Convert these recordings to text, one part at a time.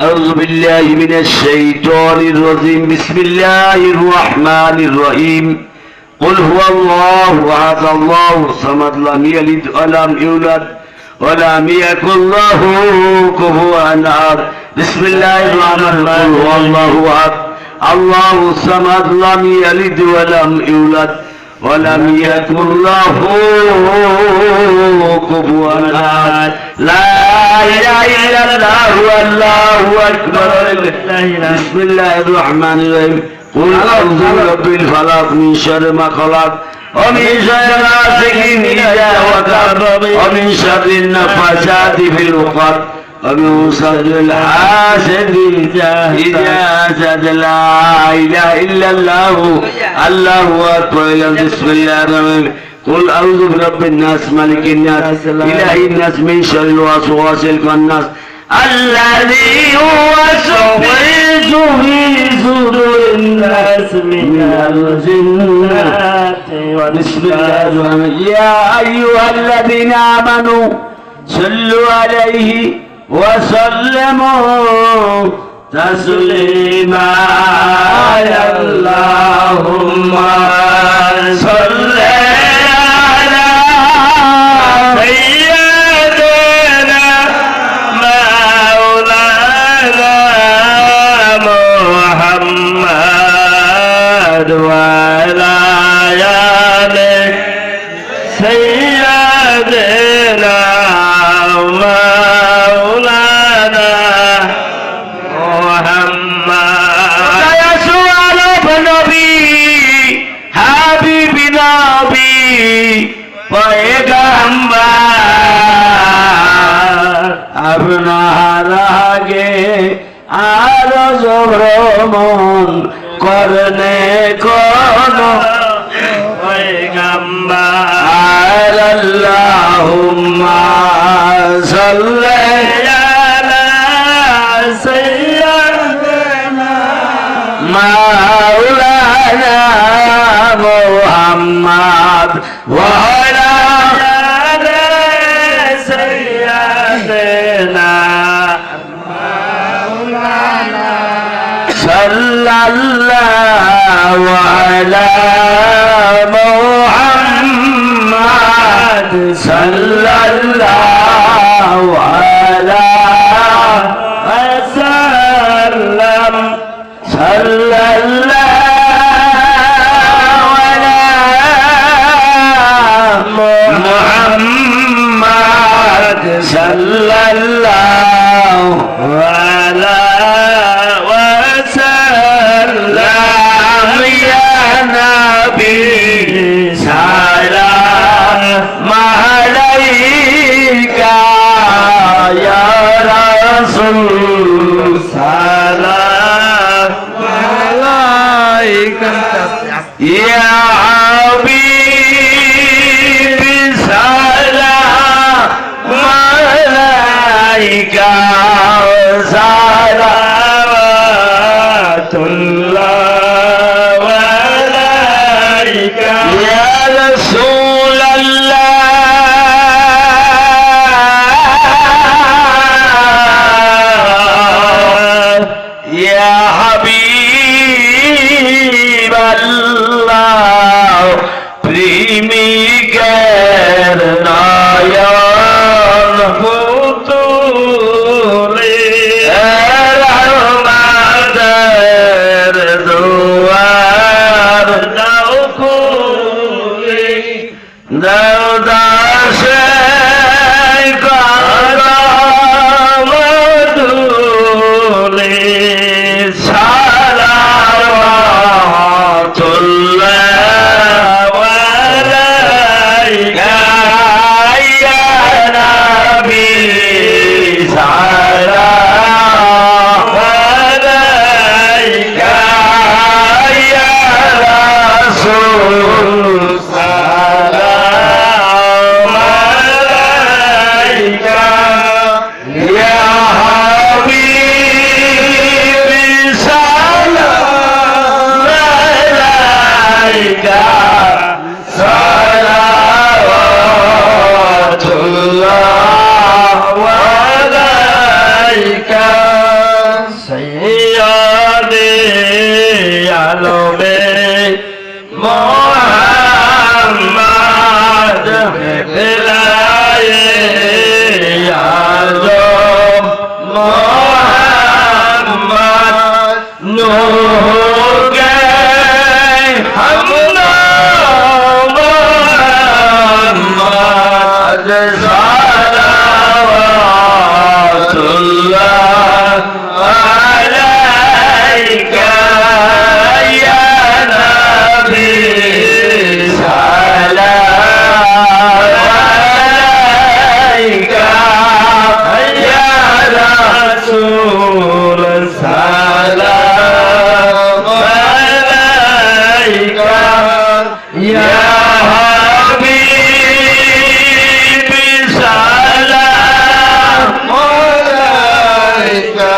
أعوذ بالله من الشيطان الرجيم بسم الله الرحمن الرحيم قل هو الله أحد الله الصمد لم يلد ولم يولد ولم يكن له كفوا أحد بسم الله الرحمن الرحيم قل هو الله أحد الله الصمد لم يلد ولم يولد ولم يكن له كفوا أحد لا إله إلا الله والله أكبر بسم الله الرحمن الرحيم قل أعوذ برب الفلق من شر ما خلق ومن شر غاسق إذا وقب ومن شر النفاثات في العقد ومن شر الحاسد إذا حسد لا إله إلا الله الله أكبر بسم الله الرحمن الرحيم قل أعوذ برب الناس ملك الناس إله الناس من شر الوسواس الخناس الذي يوسوس في صدور الناس من الجنة بسم الله الرحمن الرحيم يا أيها الذين آمنوا صلوا عليه وسلموا تسليما اللهم صل على سيدنا مولانا محمد وعلى آل سيدنا مولانا محمد يا سؤال نبي حبيب نبي পয়গম্বর আপনার আগে আরো ভ্রমণ করনে কোন পয়গম্বর আল্লাহুম্মা সাল্লি আলা সাইয়্যিদিনা মাওলানা মুহাম্মদ ওয়া আলা আলি সাইয়্যিদিনা মাওলানা সাল্লাল্লাহু আলা মুহাম্মদ সাল্লাল্লাহু আলা ওয়াসাল্লাম সাল্লাল্লাহু محمد صلى الله عليه وسلم يا نبي سلام عليك يا رسول سلام عليك يا حبيب سلام عليك سلام के हम मोहम्मद सलावतुल्लाह अलैका या नबी सलाम अलैका या रसूल सलाम अलैका या हबीब सलाम अलैका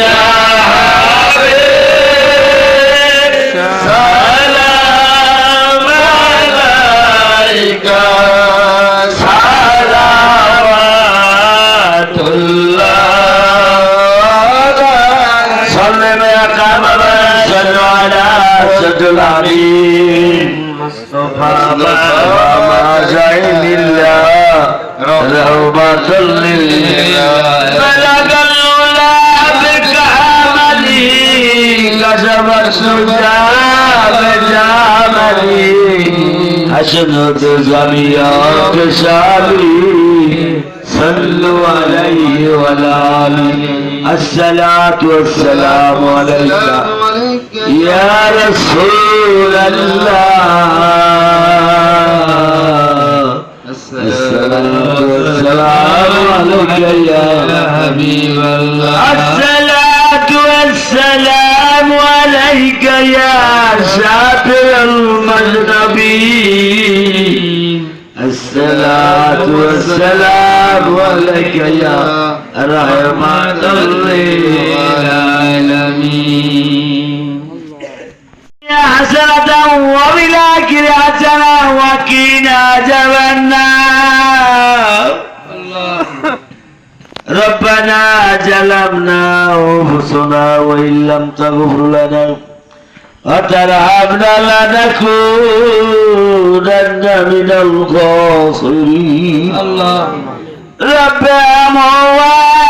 يا حبيب سلام عليك صلوات الله سلم يا قمر صلوا على سيد العبيد مصطفى ما زين الله رحمة لله بلغ الأولى بكامله كشف السجى بجمله حسنت جميعك شابي صلوا عليه وعلى آله الصلاة والسلام عليك يا رسول الله الصلاة والسلام عليك يا حبيب الله الصلاة والسلام عليك يا شافع المذنبين الصلاة والسلام عليك يا رحمة للعالمين يا حسنة وبالآخر حسنة وقنا عذاب النار ربنا ظلمنا أنفسنا وإن لم تغفر لنا وترحمنا لنكونن من الخاسرين رب أموات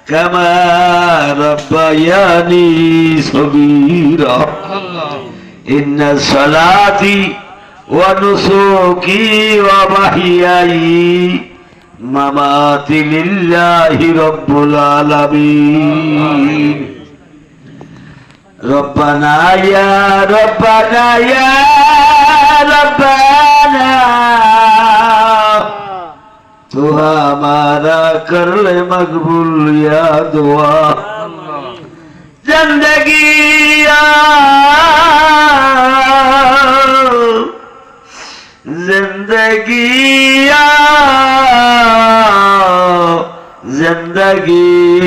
كما ربياني صغيرا إن صلاتي ونسوكي ومحياي مماتي لله رب العالمين ربنا يا ربنا يا ربنا تو ہمارا کر لے مقبول یا دعا زندگی زندگی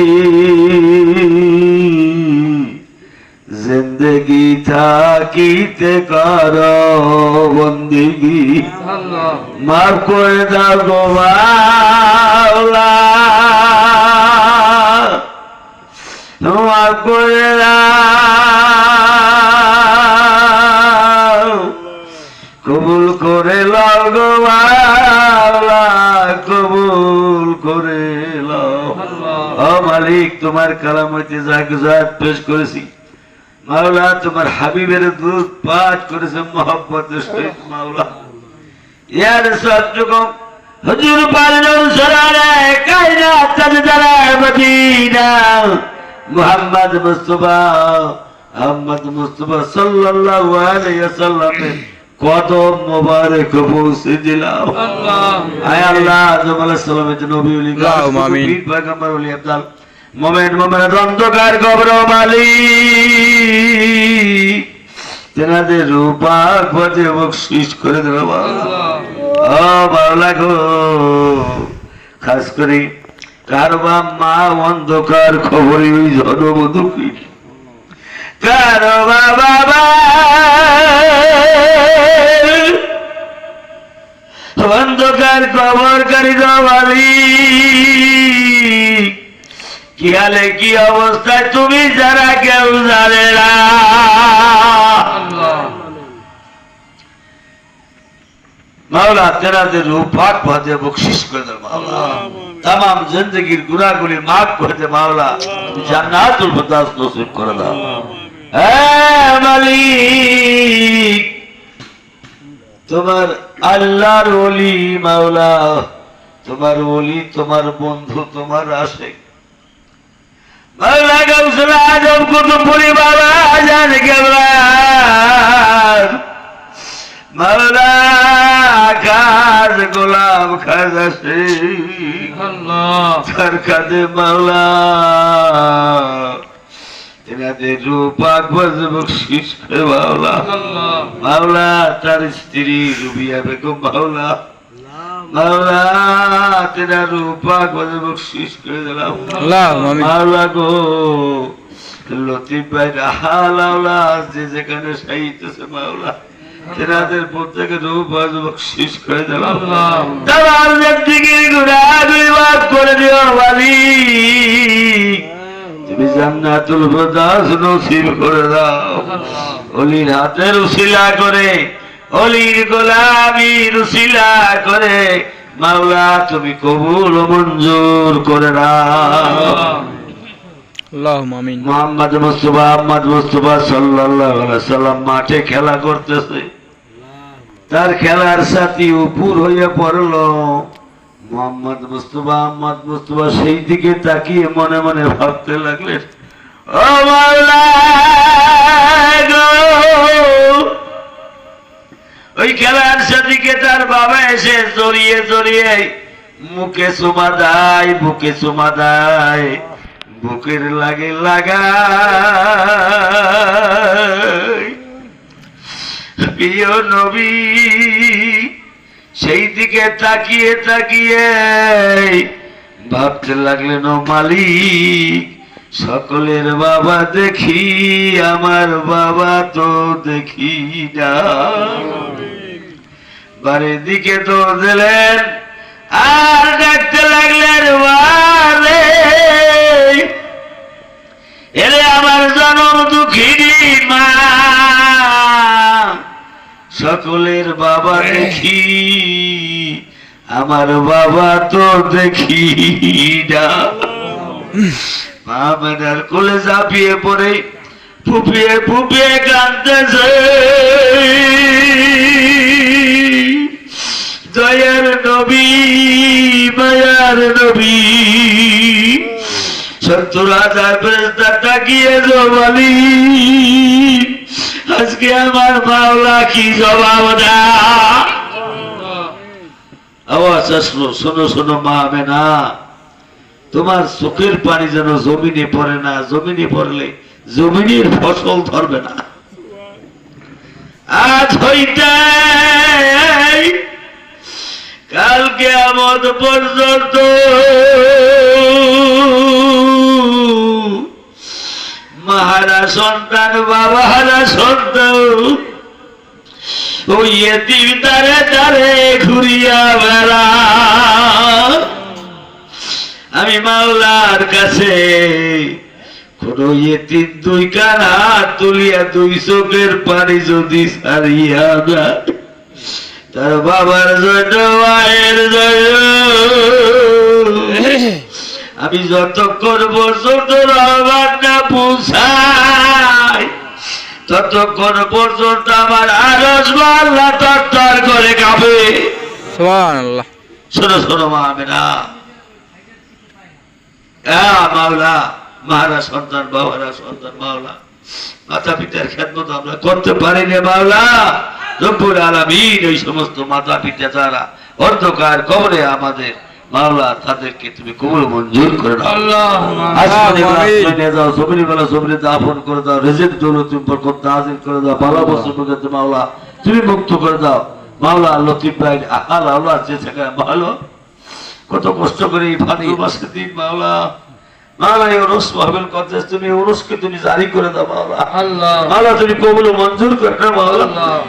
زندگی تھا کیتے کارو بندگی মাফ করে দাও গো মাওলা মাফ করে দাও কবুল করে লাও গো মাওলা কবুল করে লাও ও মালিক তোমার কালাম হইতে যা গুজার পেশ করেছি মাওলা তোমার হাবিবের দুধ পাঠ করেছে মহব্বতের সহিত মাওলা यार सत्युगम हुजूर पालन सरारे कायनात तजदरा मदीना मोहम्मद मुस्तफा सल्लल्लाहु अलैहि वसल्लम कदम मुबारक पहुंचे दिलाओ आय अल्लाह जमाल सलामत नबी वली आमीन पैगंबर वली अब्दुल मोमेन मोमेन अंधकार कब्र मालिक তেনাদের রূপাক পথে বকশিশ করে দেবে ও বাউলা গো খাস করে কারবা মা অন্ধকার খবরই ওই জনবধূকি কারবা বাবা অন্ধকার খবরকারী দবালি কি হালে কি অবস্থায় তুমি যারা কেউ জানে না মাওলা তেনাদের রূহ পাক পথে বকশিশ করে দে মাওলা तमाम जिंदगीर गुनाहগুলি maaf করে দে মাওলা জান্নাতুল ফিরদাউস নসিব করে দাও হে মালিক তোমার আল্লাহর ওলি মাওলা তোমার ওলি তোমার বন্ধু তোমার আশিক মাওলা গাউসুল আজম কুতুবপুরি বাবা জান কেবলার মাওলা কাজ গোলাম খাজা শেখ আল্লাহ সরকারে মাওলা তেনাদের রূহ পাক বকশিশ করে মাওলা মাওলা তার স্ত্রী রুবিয়া বেগম মাওলা মাওলা তেরা রূপা করে বকশিস করে দিলাম আল্লাহুম্মা আমিন। মাওলা গো লতিফ ভাই রাহালাউলা যে যেখানে সাইতেছে মাওলা তেরাদের প্রত্যেকে রূপা বকশিস করে দিলাম তার ব্যক্তিকে গুনাহগুলি মাফ করে দিও মালিক তুমি জান্নাতুল ফিরদাউস নসিব করে দাও ওলির হাতের উসিলা করে ওলির গোলামির উসিলা করে মাওলা তুমি কবুল ও মঞ্জুর করে নাও আল্লাহুম্মা আমিন। মুহাম্মদ মুস্তাফা সাল্লাল্লাহু আলাইহি সাল্লাম মাঠে খেলা করতেছে তার খেলার সাথী উপর হয়ে পড়লো মোহাম্মদ মুস্তাফা সেই দিকে তাকিয়ে মনে মনে ভাবতে লাগলেন ও মাওলা গো ওই খেলার সাথীকে তার বাবা এসে জড়িয়ে জড়িয়ে মুখে চুমা দেয় বুকে চুমা দেয় বুকের লাগে লাগায় প্রিয় নবী সেই দিকে তাকিয়ে তাকিয়ে ভাবতে লাগলেন ও মালিক সকলের বাবা দেখি আমার বাবা তো দেখি না বাড়ির দিকে তো দিলেন আর ডাকতে লাগলেন বারে এরে আমার জনম দুঃখিনী মা সকলের বাবা দেখি আমার বাবা তো দেখি না মা মেনার কোলে ঝাঁপিয়ে পড়ে ফুপিয়ে ফুপিয়ে কাঁদতেছে দয়ার নবী মায়ার নবী ৭০,০০০ ফেরেশতা তাকিয়ে জবালি আজকে আমার মাওলা কি জবাব দেয় আওয়াজ আসলো শোনো শোনো মা আমেনা তোমার চোখের পানি যেন জমিনে পড়ে না জমিনে পড়লে জমিনের ফসল ধরবে না আজ হইতে কালকে আমদ পর্যন্ত মাহারা সন্তান বাবাহারা সন্তান ওই এতিম তারে তারে ঘুরিয়া বেড়া আমি মাওলার কাছে কোন এতিম দুই কান হাত তুলিয়া দুই চোখের পানি যদি ছাড়িয়া না তার বাবার জন্য মায়ের জন্য আমি যতক্ষণ পর্যন্ত রহমান না পৌঁছাই ততক্ষণ পর্যন্ত আমার আরশ আল্লাহ তরতর করে কাঁপে সুবহানাল্লাহ। শোনো শোনো মা আমেনা মাওলা মারা সন্তান বাবারা সন্তান মাওলা মাতা পিতার খেদমত আমরা করতে পারি না মাওলা রব্বুল আলামিন ওই সমস্ত মাতা পিতা যারা অন্ধকার কবরে আমাদের মাওলা তাদেরকে তুমি কবুল মঞ্জুর করে দাও আসমানে নিয়ে যাও জমিনে বেলা জমিনে দাফন করে দাও রিজিক দৌলত তুমি বরকত নাযিল করে দাও ভালো বস্তু মধ্যে মাওলা তুমি মুক্ত করে দাও মাওলা লতিফ ভাই আল্লাহ আল্লাহ যে জায়গায় ভালো কত কষ্ট করে এই ভাদ্র মাসে দিন মাওলা মাওলা এই ওরস মাহফিল করতেছ তুমি ওরসকে তুমি জারি করে দাও মাওলা আল্লাহ মাওলা তুমি কবুল মঞ্জুর করে দাও মাওলা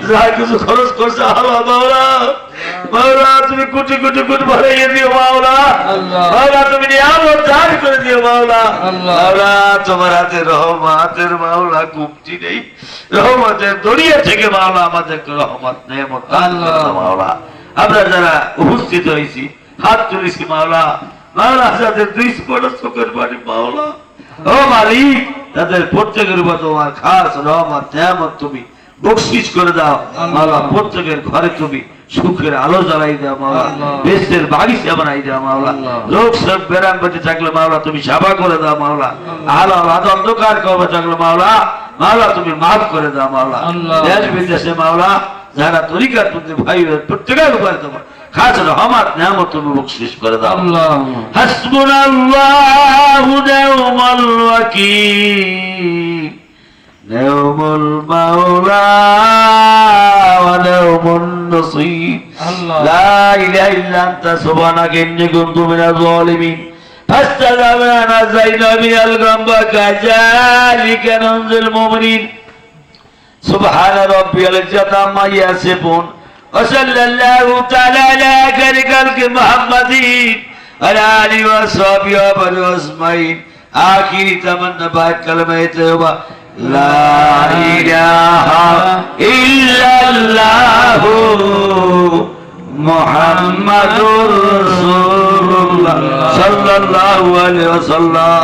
যা কিছু খরচ করছে আল্লাহ মাওলা মাওলা তুমি কোটি কোটি কোটি বাড়িয়ে দিও মাওলা মাওলা তুমি নিয়ামত জারি করে দিও মাওলা মাওলা তোমার হাতে রহমতের মাওলা গুপ্তি নেই রহমতের দরিয়া থেকে মাওলা আমাদেরকে রহমত নেয়ামত দান করে দাও মাওলা আমরা যারা উপস্থিত হয়েছি হাত তুলেছি মাওলা মাওলা যাদের দুই বড় চোখের বাড়ি মাওলা ও মালিক তাদের প্রত্যেকের উপর তোমার খাস রহমত নেয়ামত তুমি বকশিশ করে দাও মাওলা প্রত্যেকের ঘরে তুমি সুখের আলো জ্বালাই দাও মাওলা বেশের বাগিচা বানাই দাও মাওলা লোক সব বেরাম বেঁচে থাকলে মাওলা তুমি সাবা করে দাও মাওলা আলো আলো অন্ধকার কবে থাকলে মাওলা মাওলা তুমি মাফ করে দাও মাওলা দেশ বিদেশে মাওলা যারা তরিকার প্রতি ভাই প্রত্যেকের উপরে তোমার খাস রহমত নেয়ামত তুমি বকশিশ করে দাও হাসবুনাল্লাহু ওয়া নি'মাল ওয়াকিল نعم المولى ونعم النصير لا إله إلا أنت سبحانك إني كنت من الظالمين فاستجبنا نجينا من الغم وكذلك ننجي المؤمنين سبحان ربي العزة عما يصفون وصلى الله تعالى على خير خلق محمد وعلى آله وصحبه أجمعين آخر تمنى بعد كلمة توبة لا إله إلا الله محمد رسول الله صلى الله عليه وسلم